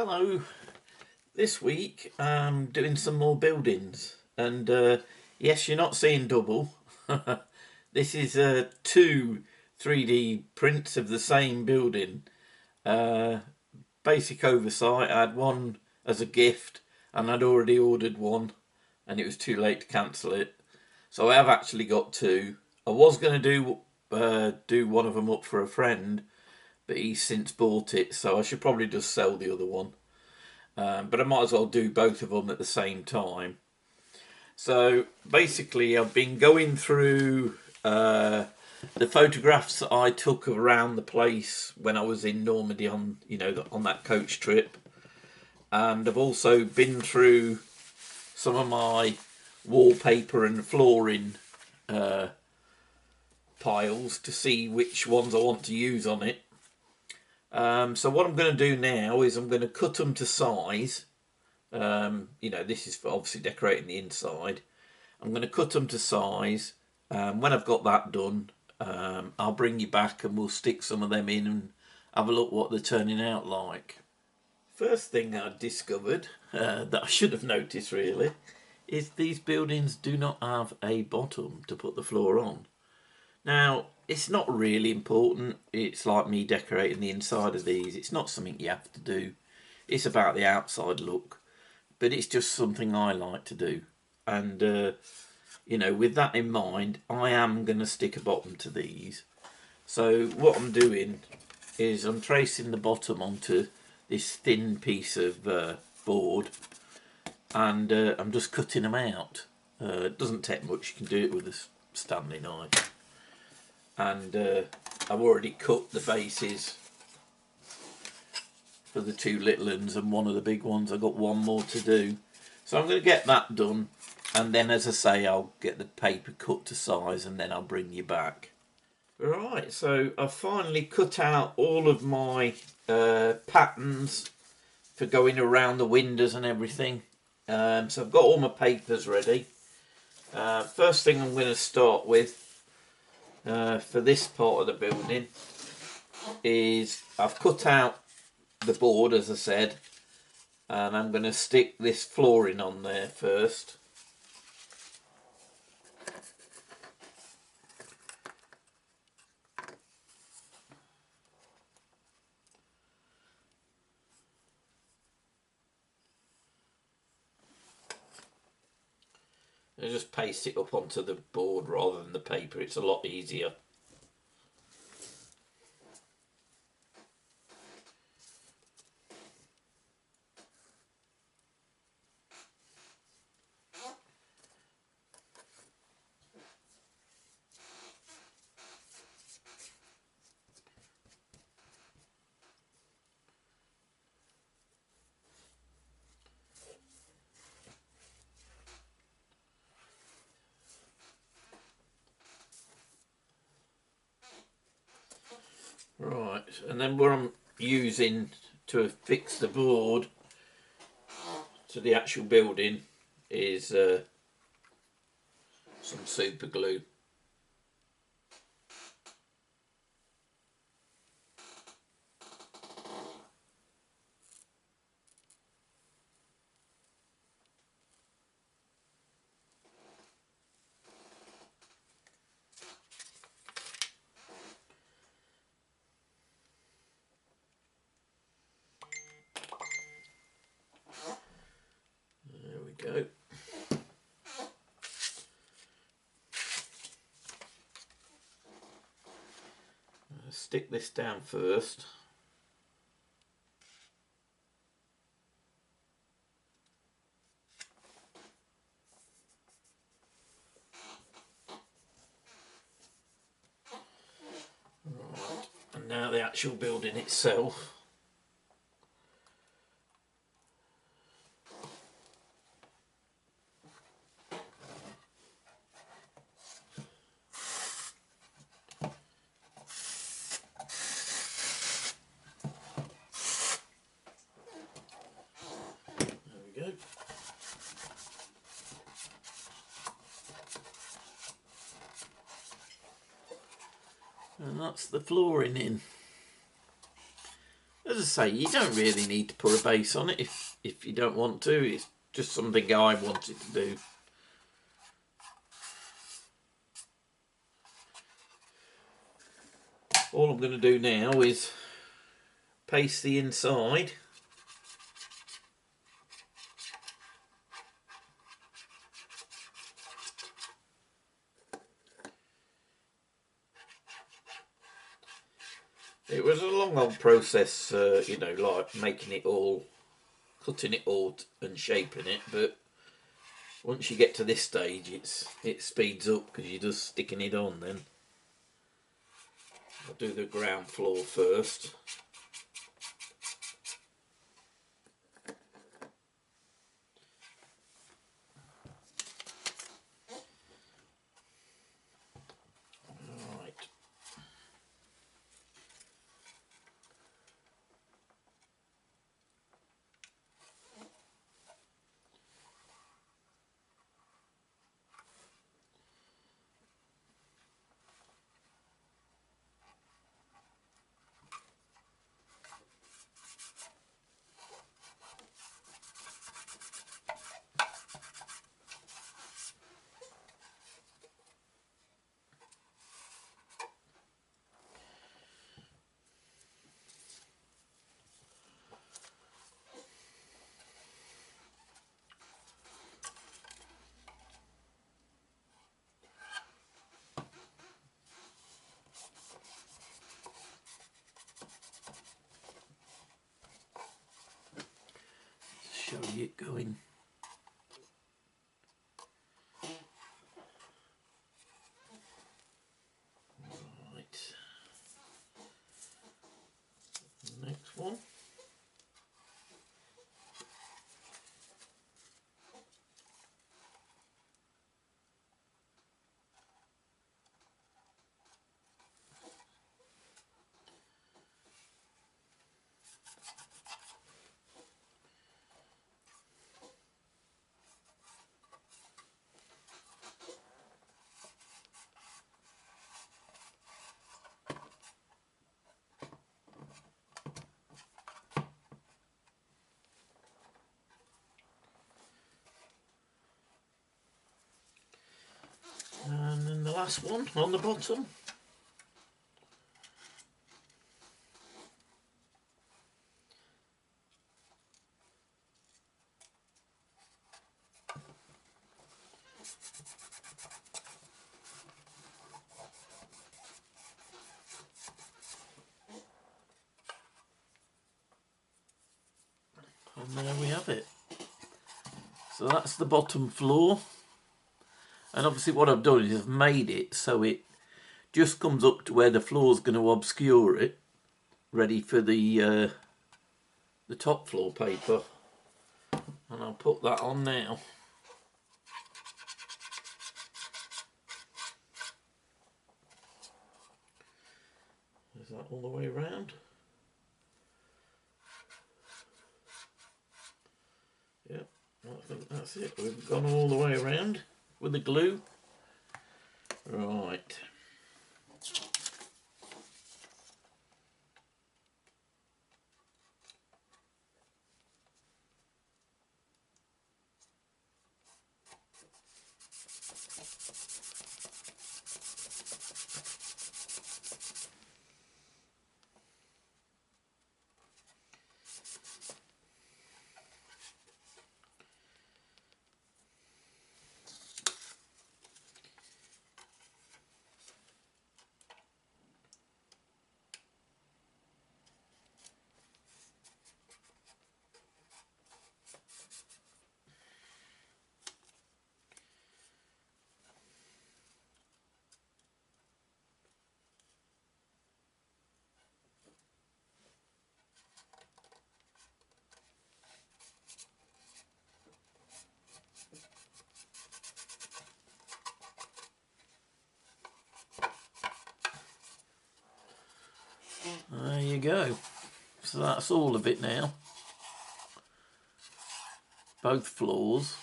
Hello, this week I'm doing some more buildings and yes, you're not seeing double. This is two 3D prints of the same building. Basic oversight, I had one as a gift and I'd already ordered one and it was too late to cancel it. So I have actually got two. I was going to do one of them up for a friend, but he's since bought it, so I should probably just sell the other one. But I might as well do both of them at the same time. So basically I've been going through the photographs that I took around the place when I was in Normandy on that coach trip, and I've also been through some of my wallpaper and flooring piles to see which ones I want to use on it. So what I'm going to do now is I'm going to cut them to size. This is for obviously decorating the inside. I'm going to cut them to size. When I've got that done, I'll bring you back and we'll stick some of them in and have a look what they're turning out like. First thing I discovered that I should have noticed really is these buildings do not have a bottom to put the floor on. Now, it's not really important. It's like me decorating the inside of these. It's not something you have to do. It's about the outside look. But it's just something I like to do. And, with that in mind, I am going to stick a bottom to these. So what I'm doing is I'm tracing the bottom onto this thin piece of board. And I'm just cutting them out. It doesn't take much. You can do it with a Stanley knife. And I've already cut the bases for the two little ones and one of the big ones. I've got one more to do, so I'm going to get that done, and then, as I say, I'll get the paper cut to size and then I'll bring you back. Right, so I've finally cut out all of my patterns for going around the windows and everything. So I've got all my papers ready. First thing I'm going to start with for this part of the building is I've cut out the board, as I said, and I'm going to stick this flooring on there first. I just paste it up onto the board rather than the paper. It's a lot easier. Right, and then what I'm using to fix the board to the actual building is some super glue. Go. Stick this down first. Right, and now the actual building itself. And that's the flooring in. As I say, you don't really need to put a base on it if you don't want to. It's just something I wanted to do. All I'm going to do now is paste the inside. It was a long old process, you know, like making it all, cutting it all and shaping it, but once you get to this stage it speeds up because you're just sticking it on then. I'll do the ground floor first. Right. Show you it going. Right. Next one. And then the last one on the bottom. And there we have it. So that's the bottom floor. And obviously what I've done is I've made it so it just comes up to where the floor's going to obscure it, ready for the top floor paper. And I'll put that on now. Is that all the way around? Yep, I think that's it. We've gone all the way around with the glue. Right. There you go. So that's all of it now. Both floors.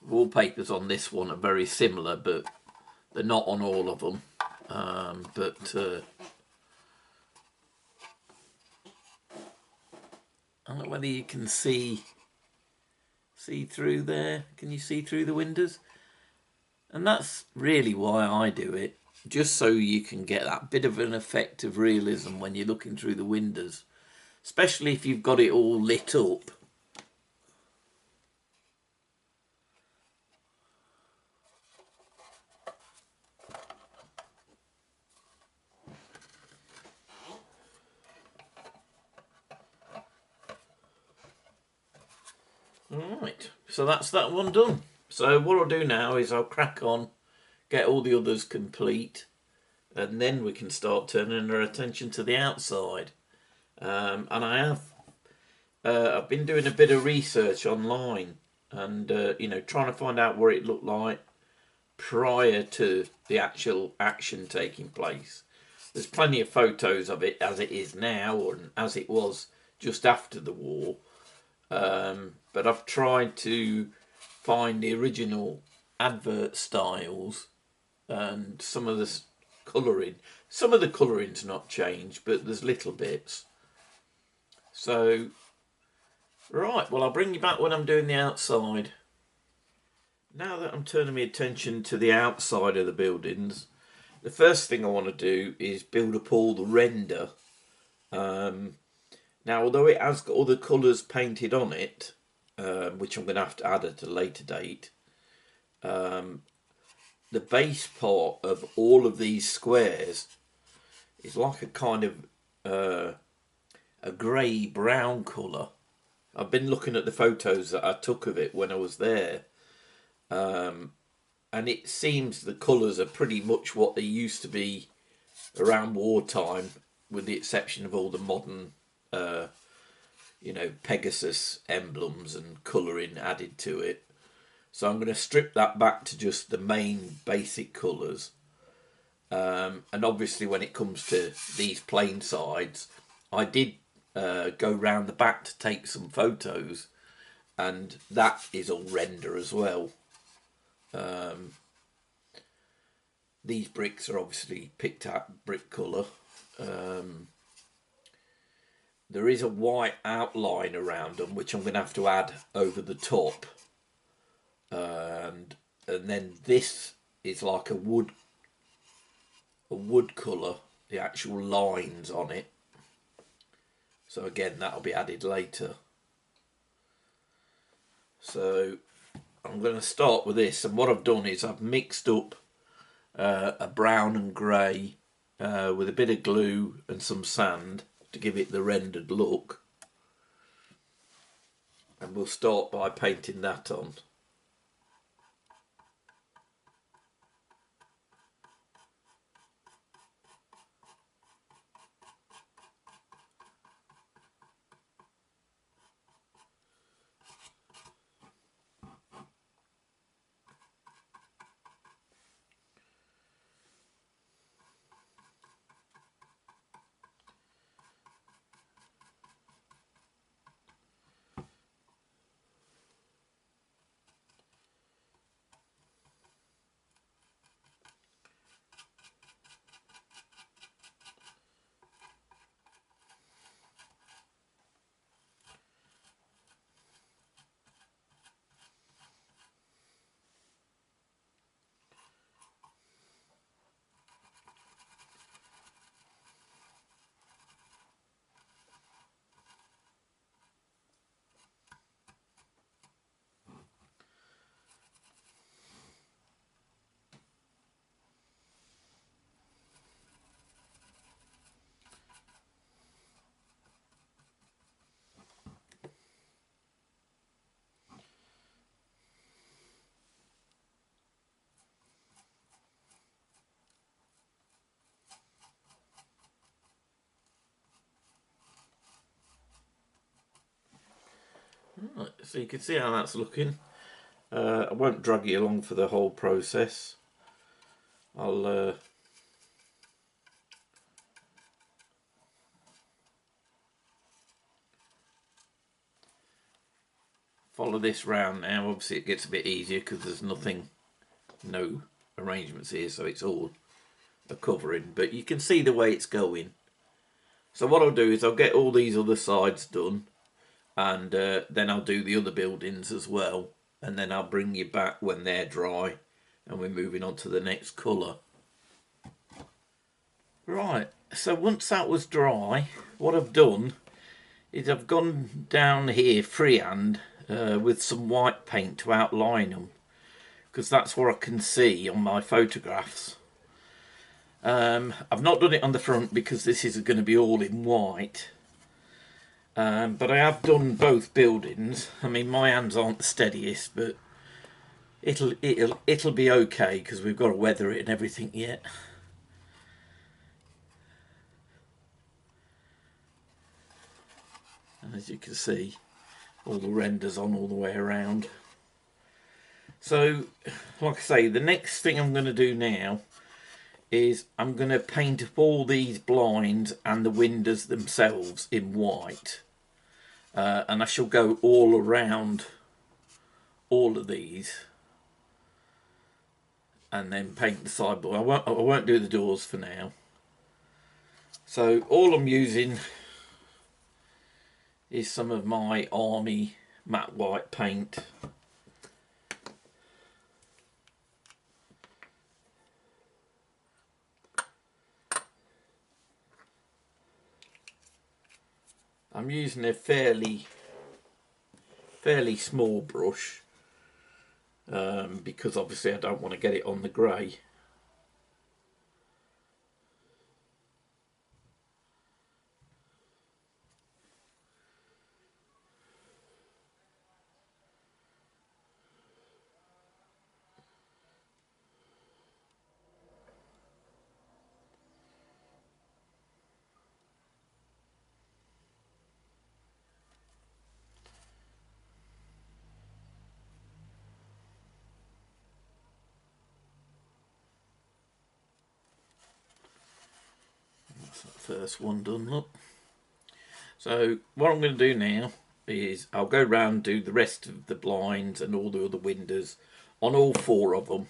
Wallpapers on this one are very similar, but they're not on all of them. I don't know whether you can see through there. Can you see through the windows? And that's really why I do it, just so you can get that bit of an effect of realism when you're looking through the windows, especially if you've got it all lit up. Alright, so that's that one done. So what I'll do now is I'll crack on, get all the others complete, and then we can start turning our attention to the outside. And I've been doing a bit of research online, and you know, trying to find out what it looked like prior to the actual action taking place. There's plenty of photos of it as it is now, or as it was just after the war. But I've tried to find the original advert styles, and some of the colouring. Some of the colouring's not changed, but there's little bits. So, right, well, I'll bring you back when I'm doing the outside. Now that I'm turning my attention to the outside of the buildings, the first thing I want to do is build up all the render. Now, although it has got other colours painted on it, which I'm going to have to add at a later date, the base part of all of these squares is like a kind of a grey-brown colour. I've been looking at the photos that I took of it when I was there, and it seems the colours are pretty much what they used to be around wartime, with the exception of all the modern you know, Pegasus emblems and colouring added to it. So I'm going to strip that back to just the main basic colours. And obviously when it comes to these plain sides, I did go round the back to take some photos, and that is all render as well. These bricks are obviously picked out brick colour. There is a white outline around them, which I'm going to have to add over the top. And then this is like a wood colour, the actual lines on it. So again, that'll be added later. So I'm going to start with this, and what I've done is I've mixed up a brown and grey with a bit of glue and some sand to give it the rendered look, and we'll start by painting that on. Right, so you can see how that's looking. I won't drag you along for the whole process. I'll follow this round now. Obviously it gets a bit easier because there's no arrangements here, so it's all a covering, but you can see the way it's going. So what I'll do is I'll get all these other sides done, and then I'll do the other buildings as well, and then I'll bring you back when they're dry and we're moving on to the next colour. Right, so once that was dry, what I've done is I've gone down here freehand with some white paint to outline them, because that's what I can see on my photographs. I've not done it on the front because this is going to be all in white. But I have done both buildings. I mean, my hands aren't the steadiest, but it'll be okay because we've got to weather it and everything yet. And as you can see, all the renders on all the way around. So, like I say, the next thing I'm going to do now is I'm going to paint up all these blinds and the windows themselves in white. And I shall go all around all of these and then paint the sideboard. I won't do the doors for now. So all I'm using is some of my Army matte white paint. I'm using a fairly small brush because obviously I don't want to get it on the grey. That's that first one done, look. So what I'm going to do now is I'll go round and do the rest of the blinds and all the other windows on all 4 of them,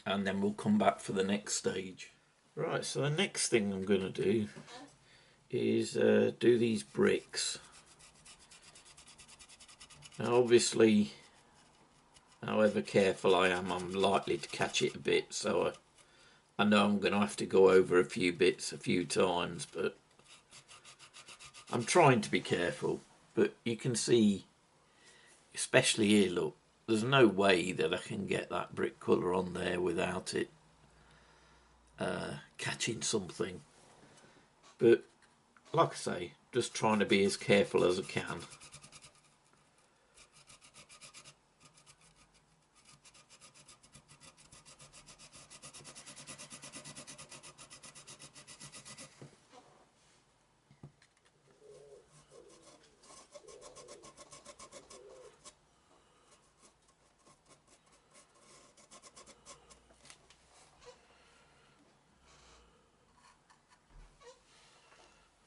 and then we'll come back for the next stage. Right, so the next thing I'm going to do is do these bricks. Now obviously, however careful I am, I'm likely to catch it a bit, so I know I'm going to have to go over a few bits a few times, but I'm trying to be careful. But you can see, especially here, look, there's no way that I can get that brick colour on there without it catching something. But like I say, just trying to be as careful as I can.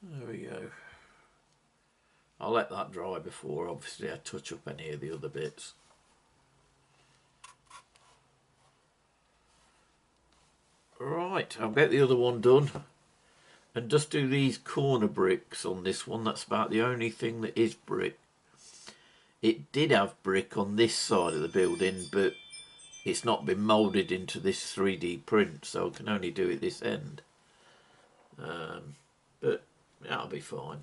There we go. I'll let that dry before obviously I touch up any of the other bits. Right, I'll get the other one done and just do these corner bricks on this one. That's about the only thing that is brick. It did have brick on this side of the building, but it's not been moulded into this 3D print, so I can only do it this end. But that'll be fine.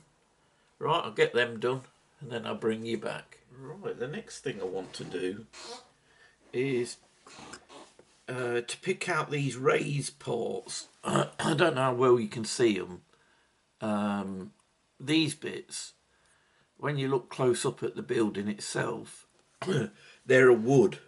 Right, I'll get them done and then I'll bring you back. Right, the next thing I want to do is to pick out these raised parts. I don't know how well you can see them. These bits, when you look close up at the building itself, they're a wood.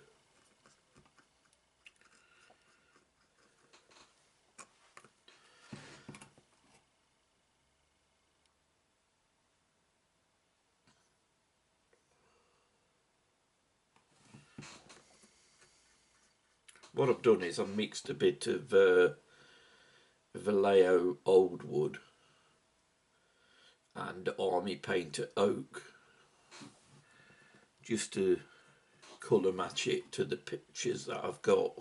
What I've done is I've mixed a bit of Vallejo old wood and Army painter oak, just to colour match it to the pictures that I've got.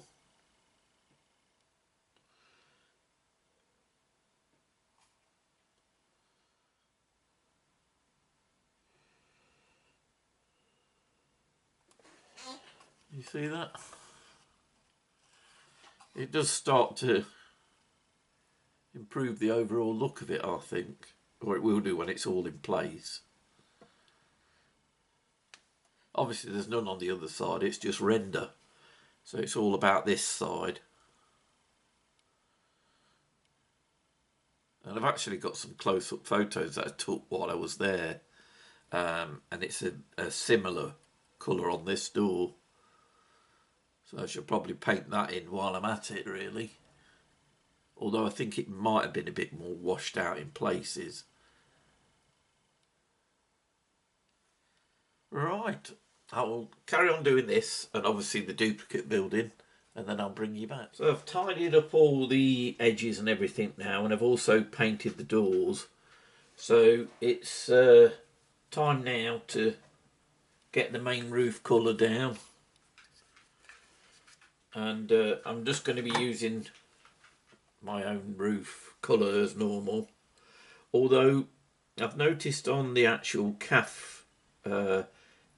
You see that? It does start to improve the overall look of it, I think. Or it will do when it's all in place. Obviously there's none on the other side, it's just render. So it's all about this side. And I've actually got some close-up photos that I took while I was there. And it's a similar colour on this door. So I should probably paint that in while I'm at it, really. Although I think it might have been a bit more washed out in places. Right, I will carry on doing this and obviously the duplicate building, and then I'll bring you back. So I've tidied up all the edges and everything now, and I've also painted the doors. So it's time now to get the main roof colour down. And I'm just going to be using my own roof colour as normal. Although I've noticed on the actual calf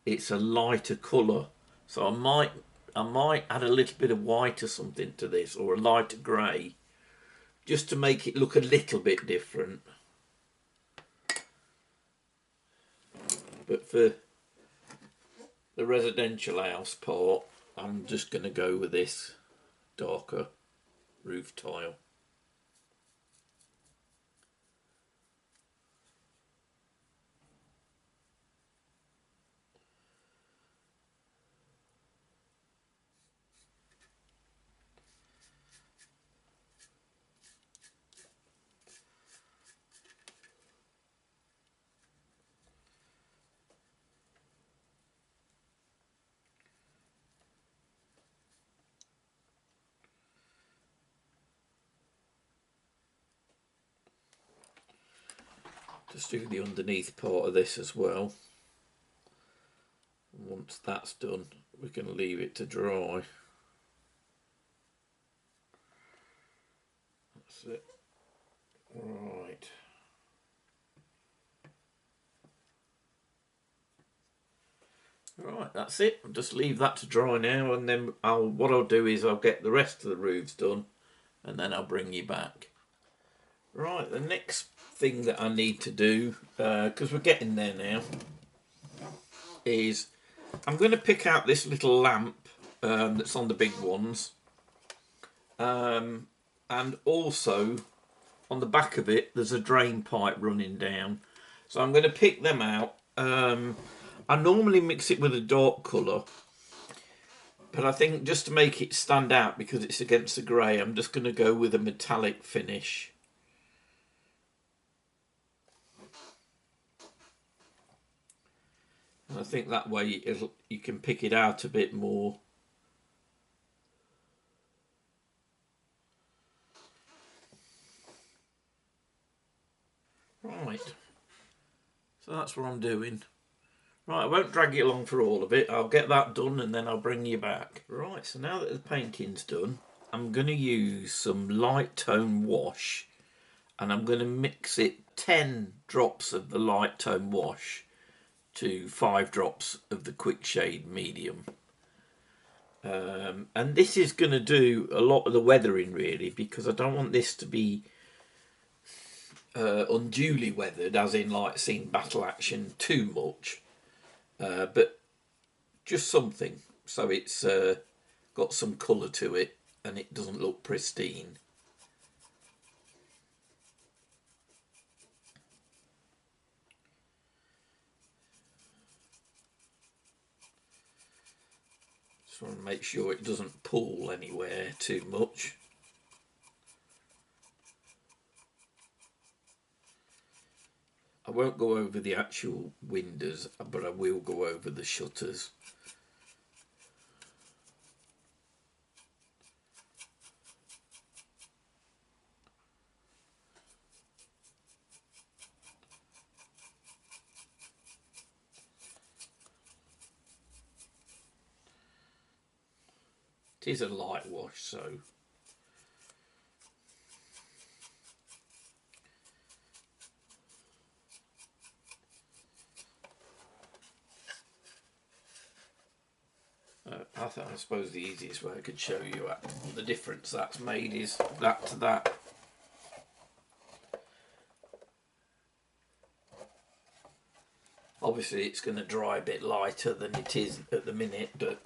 it's a lighter colour, so I might add a little bit of white or something to this, or a lighter grey, just to make it look a little bit different. But for the residential house part, I'm just going to go with this darker roof tile. Just do the underneath part of this as well. And once that's done, we can leave it to dry. That's it. Right. Right, that's it. I'll just leave that to dry now, and then what I'll do is I'll get the rest of the roofs done, and then I'll bring you back. Right, the next thing that I need to do, because we're getting there now, is I'm going to pick out this little lamp that's on the big ones, and also on the back of it there's a drain pipe running down, so I'm going to pick them out. I normally mix it with a dark colour, but I think just to make it stand out because it's against the grey, I'm just going to go with a metallic finish. And I think that way you can pick it out a bit more. Right, so that's what I'm doing. Right, I won't drag you along for all of it. I'll get that done and then I'll bring you back. Right, so now that the painting's done, I'm going to use some light tone wash, and I'm going to mix it 10 drops of the light tone wash to 5 drops of the quick shade medium. And this is going to do a lot of the weathering, really, because I don't want this to be unduly weathered, as in like seeing battle action too much, but just something so it's got some colour to it and it doesn't look pristine. Just want to make sure it doesn't pull anywhere too much. I won't go over the actual windows, but I will go over the shutters. It is a light wash, so I suppose the easiest way I could show you the difference that's made is that to that. Obviously it's going to dry a bit lighter than it is at the minute, but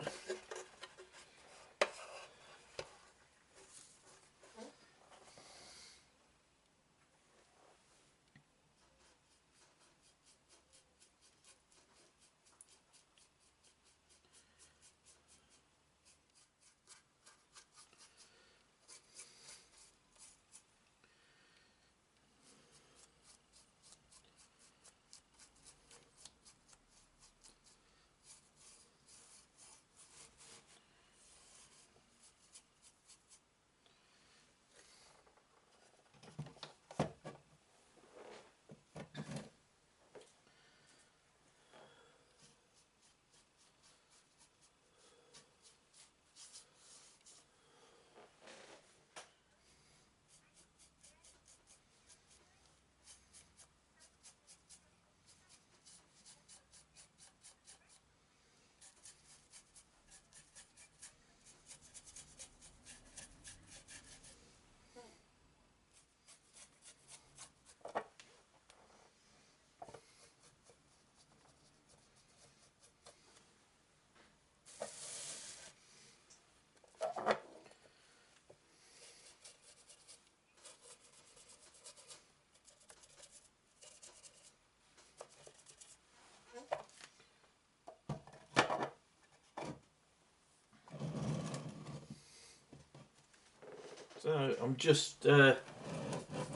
so I'm just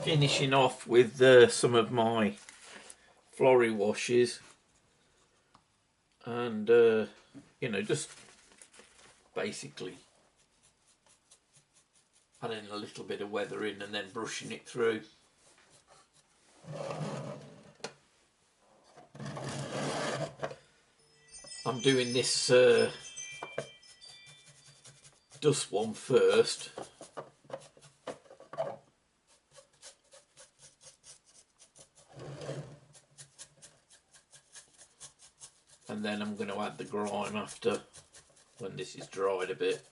finishing off with some of my florrie washes, and you know, just basically adding a little bit of weathering and then brushing it through. I'm doing this dust one first, and then I'm going to add the grime after, when this is dried a bit.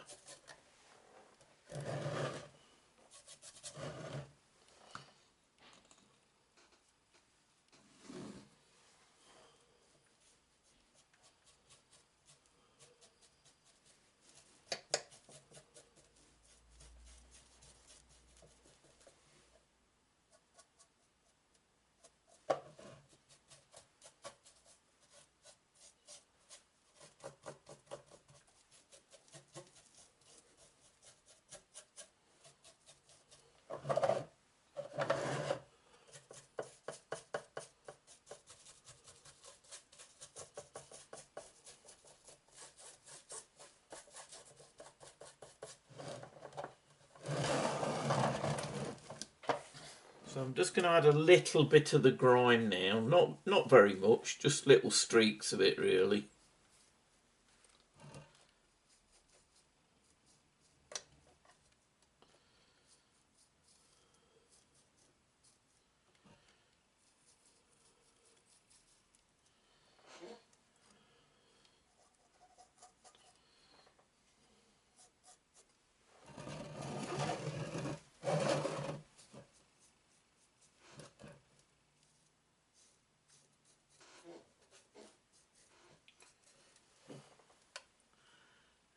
So I'm just going to add a little bit of the grime now, not very much, just little streaks of it really.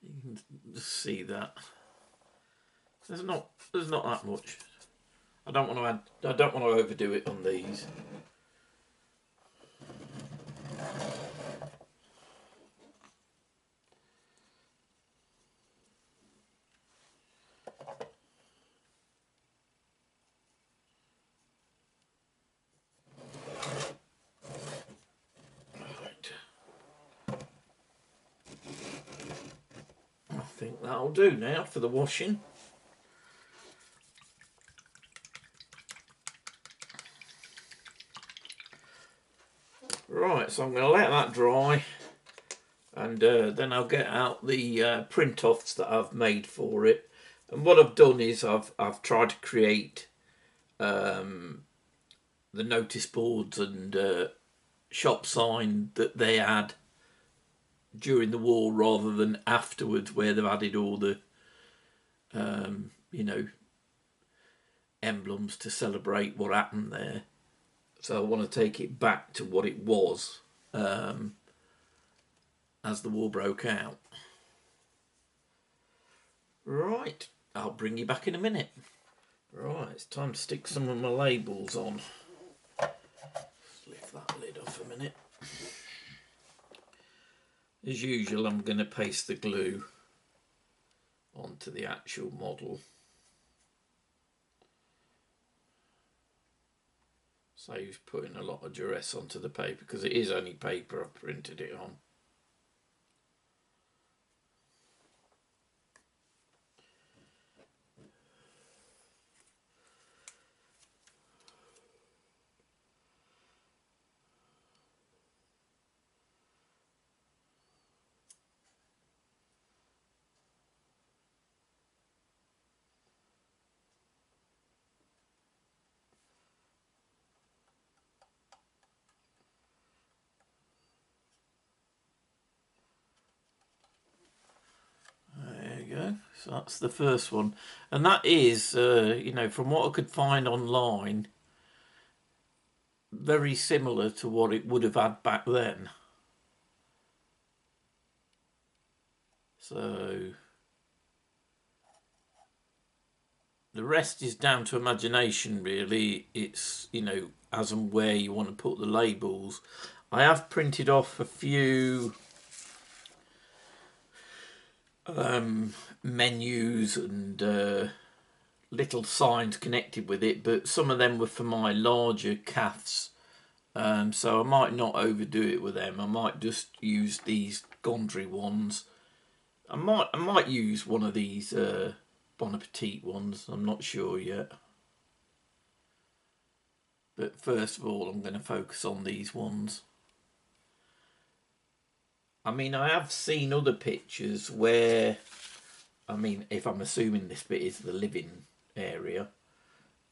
You can just see that there's not that much. I don't want to overdo it on these. I think that'll do now for the washing. Right, so I'm going to let that dry, and then I'll get out the print-offs that I've made for it. And what I've done is I've tried to create the notice boards and shop sign that they had during the war rather than afterwards, where they've added all the, you know, emblems to celebrate what happened there. So I want to take it back to what it was as the war broke out. Right, I'll bring you back in a minute. Right, it's time to stick some of my labels on. Let's lift that lid off a minute. As usual, I'm going to paste the glue onto the actual model. Saves putting a lot of duress onto the paper, because it is only paper I've printed it on. So that's the first one, and that is, you know, from what I could find online, very similar to what it would have had back then. So the rest is down to imagination, really. It's, you know, as and where you want to put the labels. I have printed off a few menus and little signs connected with it, but some of them were for my larger CAFs, so I might not overdo it with them. I might just use these Gondree ones. I might use one of these Bon Appetit ones. I'm not sure yet, but first of all I'm going to focus on these ones. I mean, I have seen other pictures where, I mean, if I'm assuming this bit is the living area,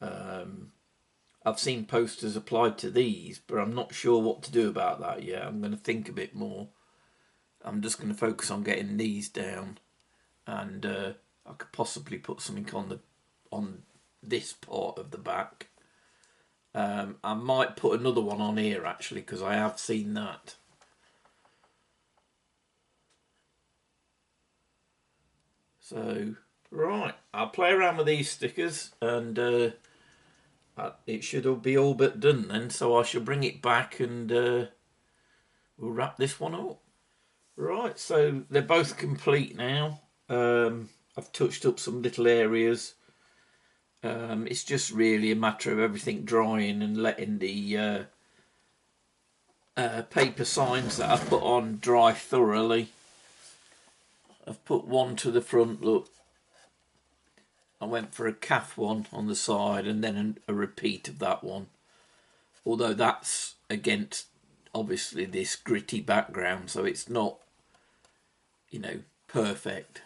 I've seen posters applied to these, but I'm not sure what to do about that yet. I'm going to think a bit more. I'm just going to focus on getting these down, and I could possibly put something on this part of the back. I might put another one on here actually, because I have seen that. So, right, I'll play around with these stickers, and it should all be all but done then. So I shall bring it back, and we'll wrap this one up. Right, so they're both complete now. I've touched up some little areas. It's just really a matter of everything drying and letting the paper signs that I've put on dry thoroughly. I've put one to the front, look. I went for a calf one on the side and then a repeat of that one. Although that's against, obviously, this gritty background, so it's not, you know, perfect.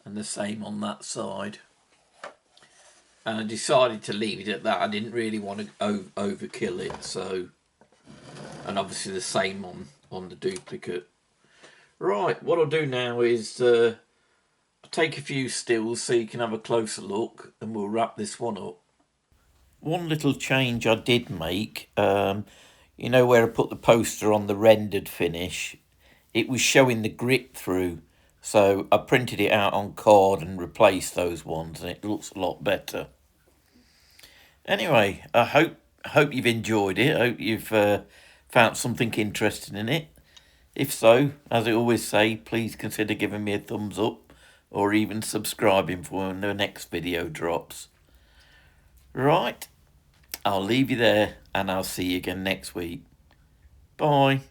And the same on that side. And I decided to leave it at that. I didn't really want to overkill it, so... And obviously the same on the duplicate. Right, what I'll do now is I'll take a few stills so you can have a closer look, and we'll wrap this one up. One little change I did make, you know where I put the poster on the rendered finish, it was showing the grit through, so I printed it out on card and replaced those ones, and it looks a lot better. Anyway, I hope you've enjoyed it. I hope you've found something interesting in it. If so, as I always say, please consider giving me a thumbs up or even subscribing for when the next video drops. Right, I'll leave you there, and I'll see you again next week. Bye.